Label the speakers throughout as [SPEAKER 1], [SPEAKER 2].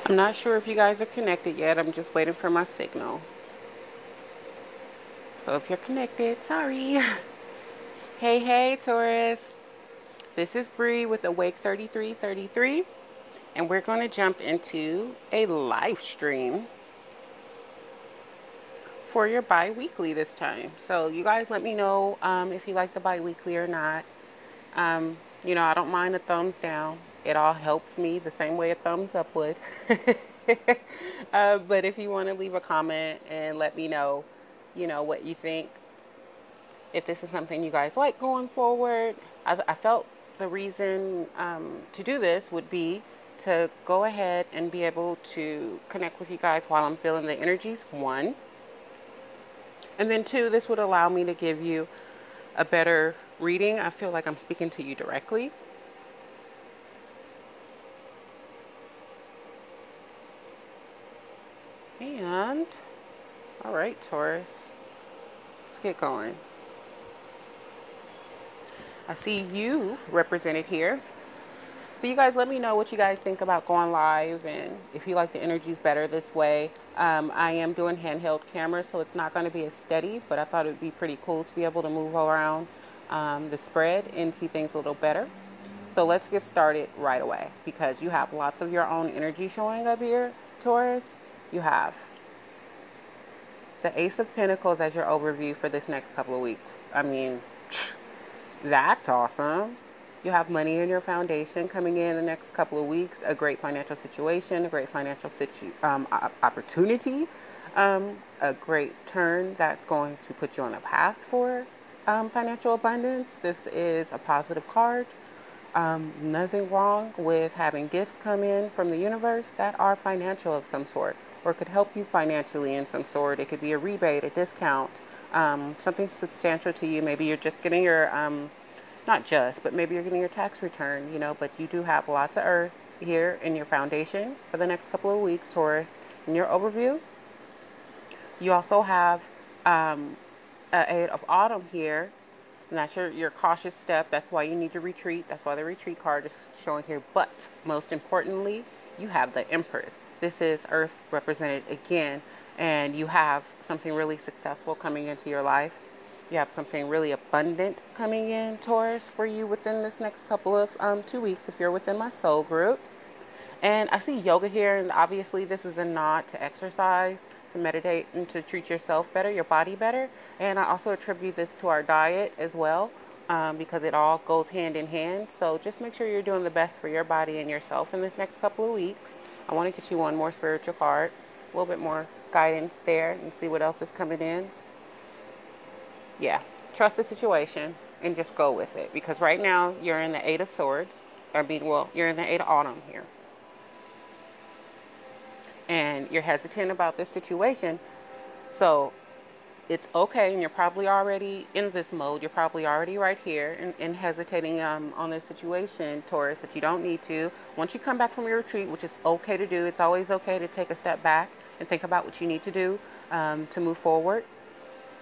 [SPEAKER 1] I'm not sure if you guys are connected yet. I'm just waiting for my signal. So if you're connected, sorry. Hey, hey, Taurus. This is Bree with Awake 3333, and we're going to jump into a live stream for your bi-weekly this time. So you guys let me know if you like the bi-weekly or not. I don't mind a thumbs down. It all helps me the same way a thumbs up would. But if you want to leave a comment and let me know, what you think, if this is something you guys like going forward, I felt the reason to do this would be to go ahead and be able to connect with you guys while I'm feeling the energies, one. And then two, this would allow me to give you a better reading. I feel like I'm speaking to you directly. And, all right, Taurus, let's get going. I see you represented here. So you guys let me know what you guys think about going live and if you like the energies better this way. I am doing handheld cameras, so it's not going to be as steady, but I thought it would be pretty cool to be able to move around the spread and see things a little better. So let's get started right away because you have lots of your own energy showing up here, Taurus. You have the Ace of Pentacles as your overview for this next couple of weeks. I mean, that's awesome. You have money in your foundation coming in the next couple of weeks, a great financial situation, a great financial opportunity, a great turn that's going to put you on a path for financial abundance. This is a positive card. Nothing wrong with having gifts come in from the universe that are financial of some sort or could help you financially in some sort. It could be a rebate, a discount, something substantial to you. Maybe you're just getting your not just, but maybe you're getting your tax return, but you do have lots of earth here in your foundation for the next couple of weeks, Taurus. In your overview, you also have an Eight of Autumn here, and that's your cautious step. That's why you need to retreat. That's why the retreat card is showing here. But most importantly, you have the Empress. This is earth represented again, and you have something really successful coming into your life. You have something really abundant coming in, Taurus, for you within this next couple of 2 weeks if you're within my soul group. And I see yoga here, and obviously this is a nod to exercise, to meditate, and to treat yourself better, your body better. And I also attribute this to our diet as well, because it all goes hand in hand. So just make sure you're doing the best for your body and yourself in this next couple of weeks. I want to get you one more spiritual card, a little bit more guidance there, and see what else is coming in. Yeah, trust the situation and just go with it. Because right now you're in the Eight of Swords. You're in the Eight of Autumn here. And you're hesitant about this situation. So it's okay. And you're probably already in this mode. You're probably already right here and hesitating on this situation, Taurus, but you don't need to. Once you come back from your retreat, which is okay to do, it's always okay to take a step back and think about what you need to do to move forward.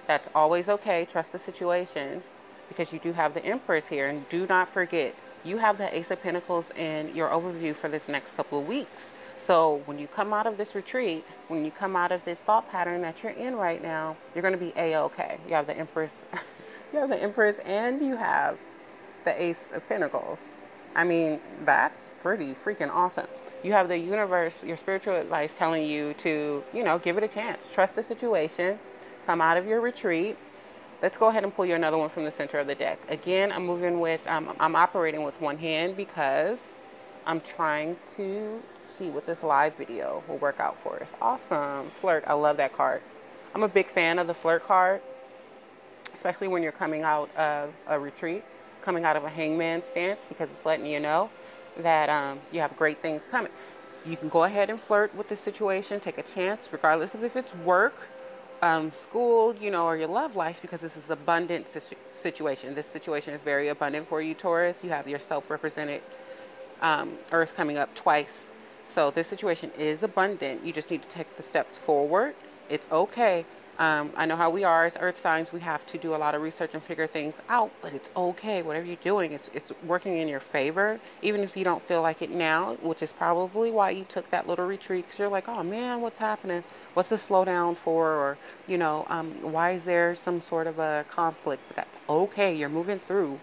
[SPEAKER 1] That's always okay. Trust the situation because you do have the Empress here. And do not forget, you have the Ace of Pentacles in your overview for this next couple of weeks. So when you come out of this retreat, when you come out of this thought pattern that you're in right now, you're going to be A-okay. You have the Empress, you have the Empress, and you have the Ace of Pentacles. I mean, that's pretty freaking awesome. You have the universe, your spiritual advice telling you to, give it a chance. Trust the situation. Come out of your retreat. Let's go ahead and pull you another one from the center of the deck. Again, I'm operating with one hand because I'm trying to see what this live video will work out for us. Awesome. Flirt. I love that card. I'm a big fan of the flirt card, especially when you're coming out of a retreat, coming out of a hangman stance, because it's letting you know that you have great things coming. You can go ahead and flirt with the situation, take a chance, regardless of if it's work, school, or your love life, because this is an abundant situation. This situation is very abundant for you, Taurus. You have your self-represented Earth coming up twice. So this situation is abundant. You just need to take the steps forward. It's okay I know how we are as earth signs. We have to do a lot of research and figure things out, but it's okay. Whatever you're doing, it's working in your favor, even if you don't feel like it now, which is probably why you took that little retreat, because you're like, oh man, what's happening? What's the slowdown for? Or, why is there some sort of a conflict? But that's okay. You're moving through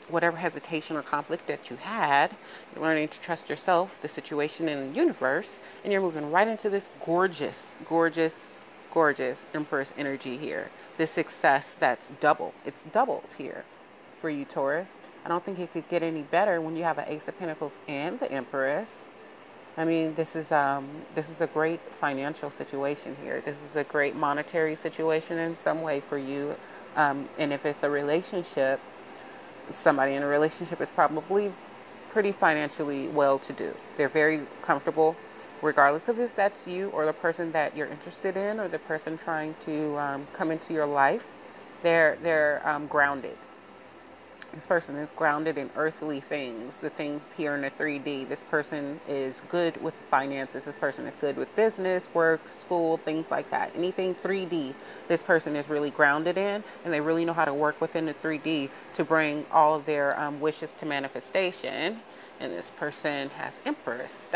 [SPEAKER 1] whatever hesitation or conflict that you had. You're learning to trust yourself, the situation, and the universe, and you're moving right into this gorgeous, gorgeous, gorgeous Empress energy here. This success that's double. It's doubled here for you, Taurus. I don't think it could get any better when you have an Ace of Pentacles and the Empress. I mean, this is a great financial situation here. This is a great monetary situation in some way for you. And if it's a relationship, somebody in a relationship is probably pretty financially well-to-do. They're very comfortable, regardless of if that's you or the person that you're interested in or the person trying to come into your life. They're grounded. This person is grounded in earthly things, the things here in the 3D. This person is good with finances. This person is good with business, work, school, things like that. Anything 3D, this person is really grounded in, and they really know how to work within the 3D to bring all of their wishes to manifestation. And this person has Empress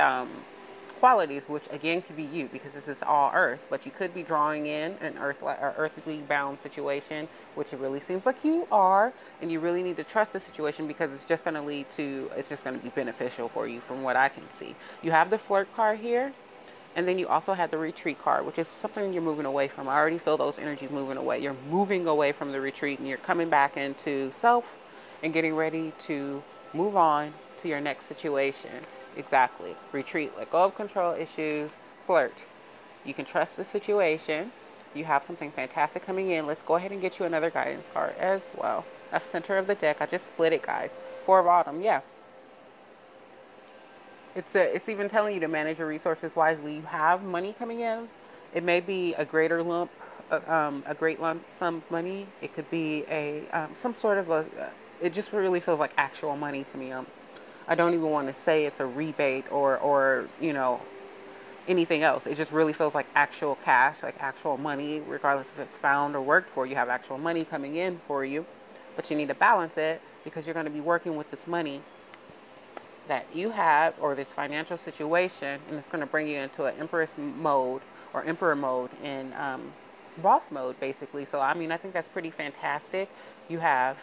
[SPEAKER 1] qualities, which again could be you, because this is all earth, but you could be drawing in an earthly bound situation, which it really seems like you are, and you really need to trust the situation, because it's just going to be beneficial for you from what I can see. You have the flirt card here, and then you also have the retreat card, which is something you're moving away from. I already feel those energies moving away. You're moving away from the retreat, and you're coming back into self and getting ready to move on to your next situation. Exactly. Retreat, let go of control issues, flirt. You can trust the situation. You have something fantastic coming in. Let's go ahead and get you another guidance card as well. That's center of the deck. I just split it, guys. Four of Autumn, yeah. It's even telling you to manage your resources wisely. You have money coming in. It may be a great lump sum of money. It could be some sort of it just really feels like actual money to me. I don't even want to say it's a rebate or anything else. It just really feels like actual cash, like actual money, regardless if it's found or worked for. You have actual money coming in for you, but you need to balance it, because you're going to be working with this money that you have, or this financial situation, and it's going to bring you into an Empress mode or Emperor mode and boss mode, basically. So, I mean, I think that's pretty fantastic. You have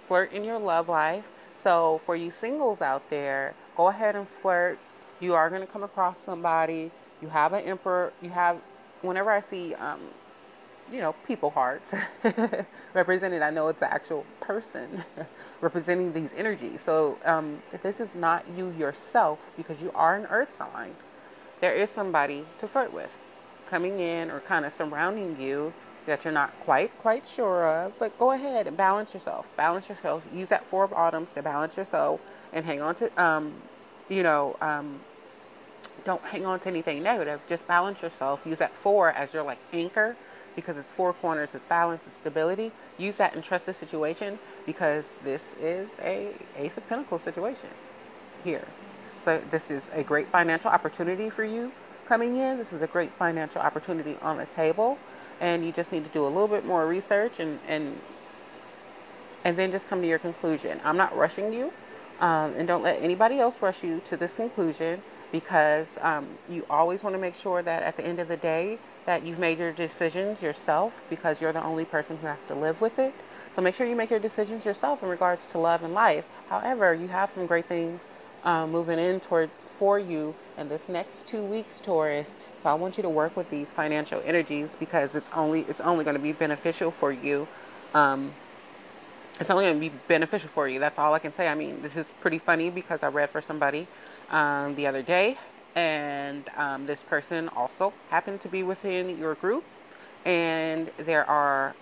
[SPEAKER 1] flirt in your love life. So for you singles out there, go ahead and flirt. You are going to come across somebody. You have an emperor. Whenever I see, people hearts represented, I know it's an actual person representing these energies. So if this is not you yourself, because you are an earth sign, there is somebody to flirt with coming in or kind of surrounding you that you're not quite sure of, but go ahead and balance yourself. Use that Four of Autumns to balance yourself and hang on to, don't hang on to anything negative. Just balance yourself. Use that four as your anchor, because it's four corners, it's balance, it's stability. Use that and trust the situation, because this is a Ace of Pentacles situation here. So this is a great financial opportunity for you coming in. This is a great financial opportunity on the table. And you just need to do a little bit more research and then just come to your conclusion. I'm not rushing you, and don't let anybody else rush you to this conclusion, because you always want to make sure that at the end of the day that you've made your decisions yourself, because you're the only person who has to live with it. So make sure you make your decisions yourself in regards to love and life. However, you have some great things moving in for you in this next 2 weeks, Taurus. So I want you to work with these financial energies, because it's only going to be beneficial for you. It's only going to be beneficial for you. That's all I can say. I mean, this is pretty funny, because I read for somebody the other day, and this person also happened to be within your group, and there are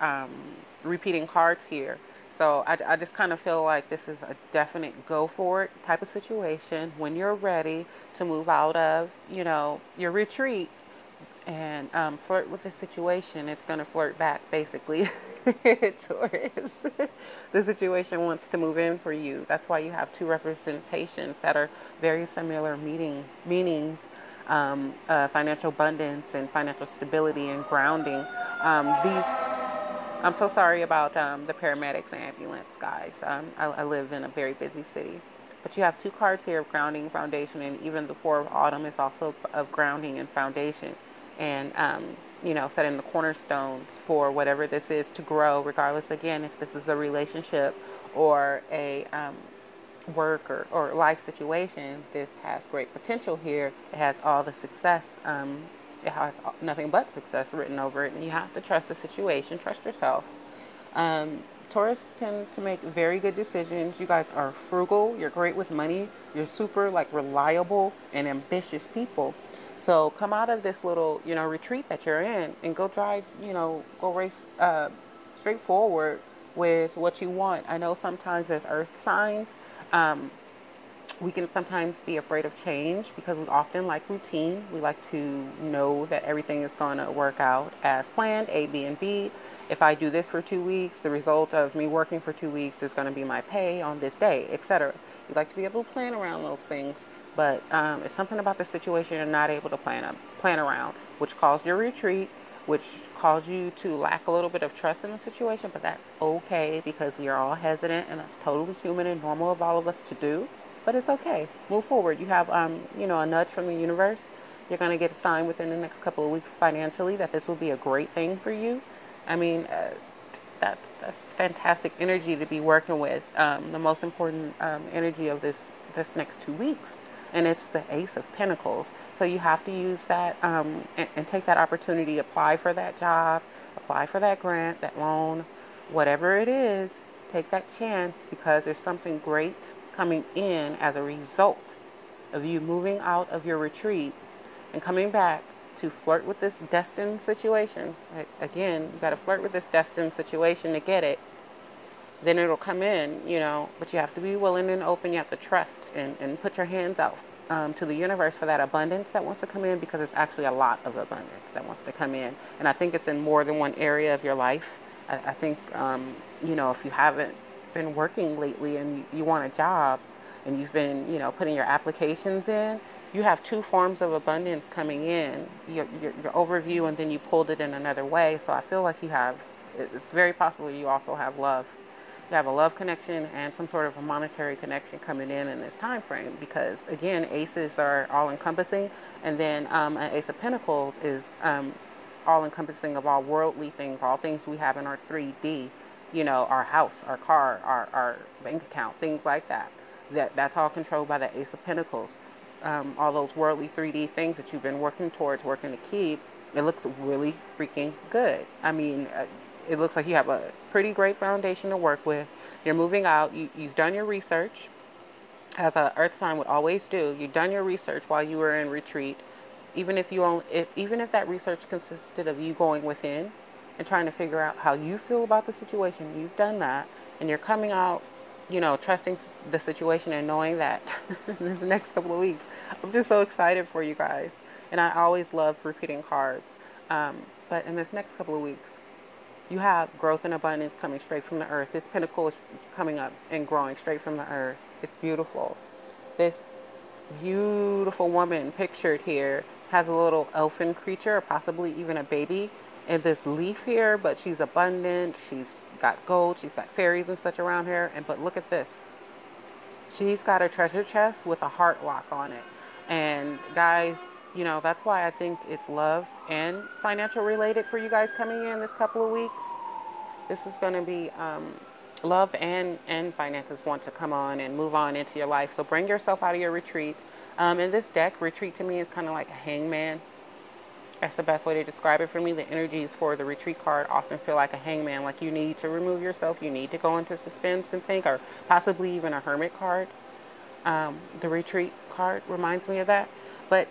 [SPEAKER 1] repeating cards here. So I just kind of feel like this is a definite go for it type of situation. When you're ready to move out of, your retreat and flirt with the situation, it's going to flirt back, basically. Taurus. The situation wants to move in for you. That's why you have two representations that are very similar meanings. financial abundance and financial stability and grounding. These I'm so sorry about the paramedics and ambulance guys. I live in a very busy city. But you have two cards here of grounding, foundation, and even the Four of Autumn is also of grounding and foundation. And, setting the cornerstones for whatever this is to grow, regardless, again, if this is a relationship or a work or life situation. This has great potential here. It has all the success. It has nothing but success written over it, and you have to trust the situation, trust yourself. Taurus tend to make very good decisions. You guys are frugal. You're great with money. You're super like reliable and ambitious people. So come out of this little, retreat that you're in and go drive, go race straight forward with what you want. I know sometimes as earth signs, um, we can sometimes be afraid of change because we often like routine. We like to know that everything is going to work out as planned, A, B, and B. If I do this for 2 weeks, the result of me working for 2 weeks is going to be my pay on this day, etc. You like to be able to plan around those things, but it's something about the situation you're not able to plan around, which caused your retreat, which caused you to lack a little bit of trust in the situation, but that's okay because we are all hesitant and that's totally human and normal of all of us to do. But it's okay. Move forward. You have, a nudge from the universe. You're going to get a sign within the next couple of weeks financially that this will be a great thing for you. I mean, that's fantastic energy to be working with. The most important energy of this next 2 weeks, and it's the Ace of Pentacles. So you have to use that and take that opportunity. Apply for that job, apply for that grant, that loan, whatever it is. Take that chance because there's something great coming in as a result of you moving out of your retreat and coming back to flirt with this destined situation. Again, you got to flirt with this destined situation to get it. Then it'll come in, but you have to be willing and open. You have to trust and put your hands out to the universe for that abundance that wants to come in, because it's actually a lot of abundance that wants to come in. And I think it's in more than one area of your life. I think, if you haven't been working lately and you want a job and you've been, putting your applications in, you have two forms of abundance coming in, your overview, and then you pulled it in another way. So I feel like it's very possible you also have love. You have a love connection and some sort of a monetary connection coming in this time frame, because again, aces are all encompassing, and then an Ace of Pentacles is all encompassing of all worldly things, all things we have in our 3D, our house, our car, our bank account, things like that. That's all controlled by the Ace of Pentacles. All those worldly 3D things that you've been working towards, working to keep, it looks really freaking good. I mean, it looks like you have a pretty great foundation to work with. You're moving out. You've done your research, as an earth sign would always do. You've done your research while you were in retreat. Even if that research consisted of you going within and trying to figure out how you feel about the situation, you've done that, and you're coming out, trusting the situation and knowing that this next couple of weeks, I'm just so excited for you guys. And I always love repeating cards. But in this next couple of weeks, you have growth and abundance coming straight from the earth. This pentacle is coming up and growing straight from the earth. It's beautiful. This beautiful woman pictured here has a little elfin creature, or possibly even a baby, in this leaf here, but she's abundant. She's got gold. She's got fairies and such around her. But look at this. She's got a treasure chest with a heart lock on it. And guys, that's why I think it's love and financial related for you guys coming in this couple of weeks. This is going to be love and finances want to come on and move on into your life. So bring yourself out of your retreat. In this deck, retreat to me is kind of like a hangman. That's the best way to describe it for me. The energies for the retreat card often feel like a hangman, like you need to remove yourself, you need to go into suspense and think, or possibly even a hermit card. The retreat card reminds me of that. But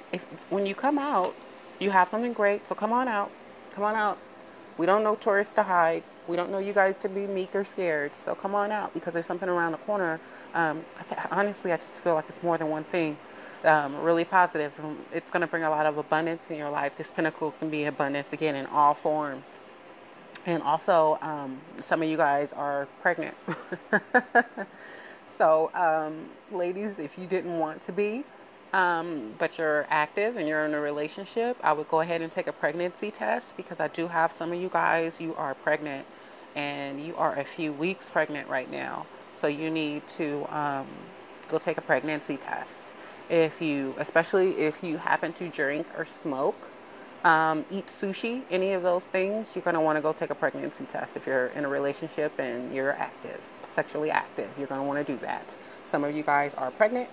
[SPEAKER 1] when you come out, you have something great, so come on out. Come on out. We don't know tourists to hide. We don't know you guys to be meek or scared. So come on out, because there's something around the corner. Honestly, I just feel like it's more than one thing. Really positive. It's going to bring a lot of abundance in your life. This pentacle can be abundance, again, in all forms. And also, some of you guys are pregnant. So, ladies, if you didn't want to be, but you're active and you're in a relationship, I would go ahead and take a pregnancy test, because I do have some of you guys, you are pregnant and you are a few weeks pregnant right now. So you need to go take a pregnancy test. Especially if you happen to drink or smoke, eat sushi, any of those things, you're going to want to go take a pregnancy test. If you're in a relationship and you're active, sexually active, you're going to want to do that. Some of you guys are pregnant.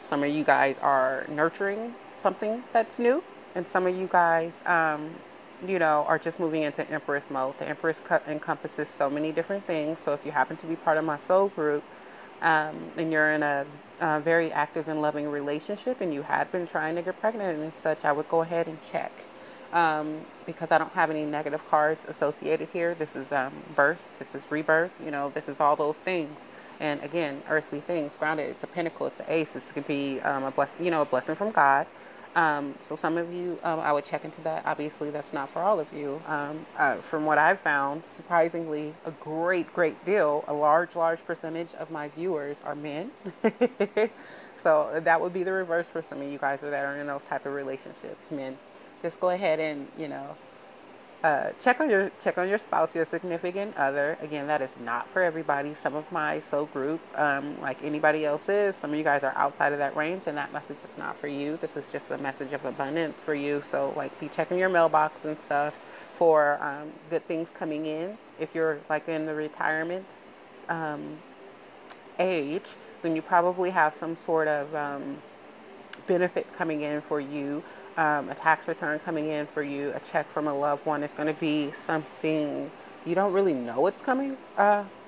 [SPEAKER 1] Some of you guys are nurturing something that's new. And some of you guys, are just moving into Empress mode. The Empress encompasses so many different things. So if you happen to be part of my soul group, and you're in a very active and loving relationship and you had been trying to get pregnant and such, I would go ahead and check. Because I don't have any negative cards associated here. This is birth, this is rebirth, this is all those things. And again, earthly things, grounded. It's a pinnacle, it's an ace. This could be a blessing from God. So some of you, I would check into that. Obviously, that's not for all of you. From what I've found, surprisingly, a great deal, a large percentage of my viewers are men. So that would be the reverse for some of you guys that are in those type of relationships, men. Just go ahead and, check on your spouse, your significant other. Again, that is not for everybody. Some of my soul group, like anybody else is, some of you guys are outside of that range, and that message is not for you. This is just a message of abundance for you. So, like, be checking your mailbox and stuff for good things coming in. If you're like in the retirement age, then you probably have some sort of benefit coming in for you, a tax return coming in for you, a check from a loved one. It's going to be something you don't really know it's coming.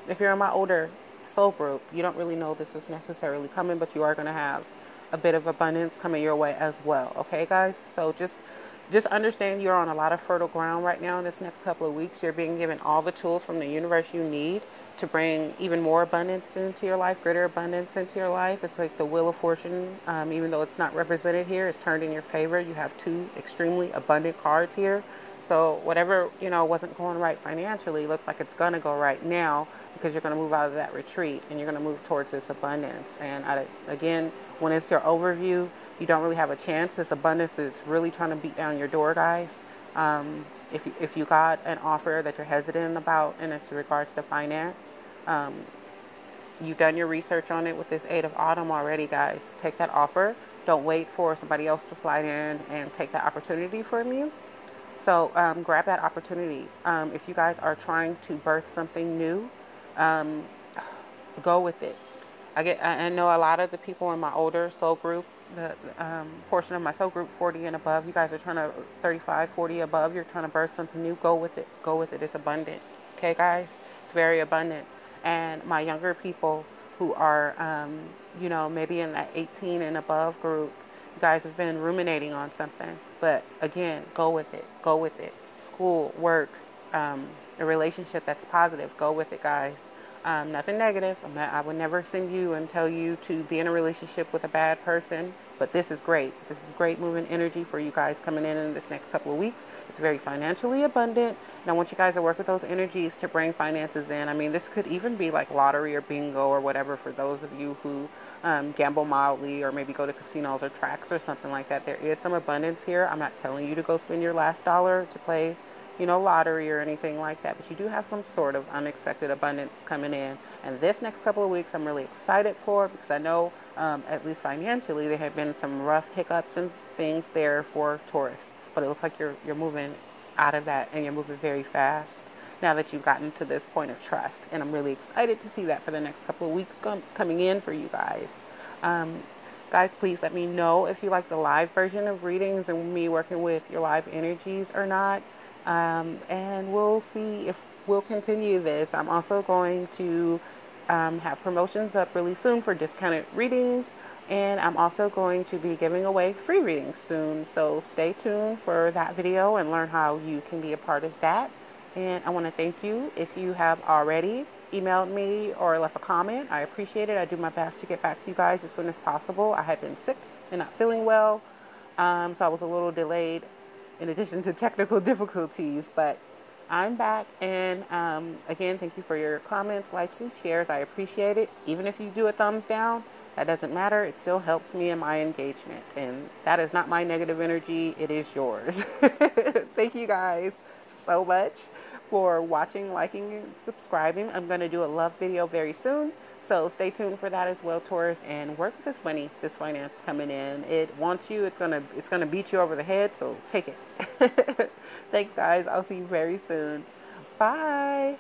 [SPEAKER 1] If you're in my older soul group, you don't really know this is necessarily coming, but you are going to have a bit of abundance coming your way as well. Okay, guys? So just understand you're on a lot of fertile ground right now in this next couple of weeks. You're being given all the tools from the universe you need to bring even more abundance into your life, greater abundance into your life. It's like the Wheel of Fortune, even though it's not represented here, is turned in your favor. You have two extremely abundant cards here. So whatever, wasn't going right financially, looks like it's going to go right now, because you're going to move out of that retreat and you're going to move towards this abundance. And again, when it's your overview, you don't really have a chance. This abundance is really trying to beat down your door, guys. If you got an offer that you're hesitant about and it's in regards to finance, you've done your research on it with this 8 of Autumn already, guys. Take that offer. Don't wait for somebody else to slide in and take that opportunity from you. So grab that opportunity. If you guys are trying to birth something new, go with it. I know a lot of the people in my older soul group, the portion of my soul group 40 and above, you guys are trying to 35, 40 above, you're trying to birth something new. Go with it. Go with it. It's abundant. Okay, guys? It's very abundant. And my younger people who are, maybe in that 18 and above group, you guys have been ruminating on something. But again, go with it. Go with it. School, work, a relationship that's positive. Go with it, guys. Nothing negative. I would never send you and tell you to be in a relationship with a bad person. But this is great. This is great moving energy for you guys coming in this next couple of weeks. It's very financially abundant. And I want you guys to work with those energies to bring finances in. I mean, this could even be like lottery or bingo or whatever for those of you who gamble mildly or maybe go to casinos or tracks or something like that. There is some abundance here. I'm not telling you to go spend your last dollar to play lottery or anything like that, but you do have some sort of unexpected abundance coming in. And this next couple of weeks I'm really excited for, because I know at least financially there have been some rough hiccups and things there for Taurus, but it looks like you're moving out of that, and you're moving very fast now that you've gotten to this point of trust. And I'm really excited to see that for the next couple of weeks coming in for you guys. Guys, please let me know if you like the live version of readings and me working with your live energies or not. And we'll see if we'll continue this. I'm also going to have promotions up really soon for discounted readings, and I'm also going to be giving away free readings soon. So stay tuned for that video and learn how you can be a part of that. And I want to thank you if you have already emailed me or left a comment. I appreciate it. I do my best to get back to you guys as soon as possible. I had been sick and not feeling well, so I was a little delayed in addition to technical difficulties, but I'm back, and again, thank you for your comments, likes, and shares. I appreciate it. Even if you do a thumbs down, that doesn't matter. It still helps me in my engagement, and that is not my negative energy. It is yours. Thank you guys so much for watching, liking, and subscribing. I'm going to do a love video very soon, so stay tuned for that as well, Taurus. And work with this money, this finance coming in. It wants you. It's gonna beat you over the head. So take it. Thanks, guys. I'll see you very soon. Bye.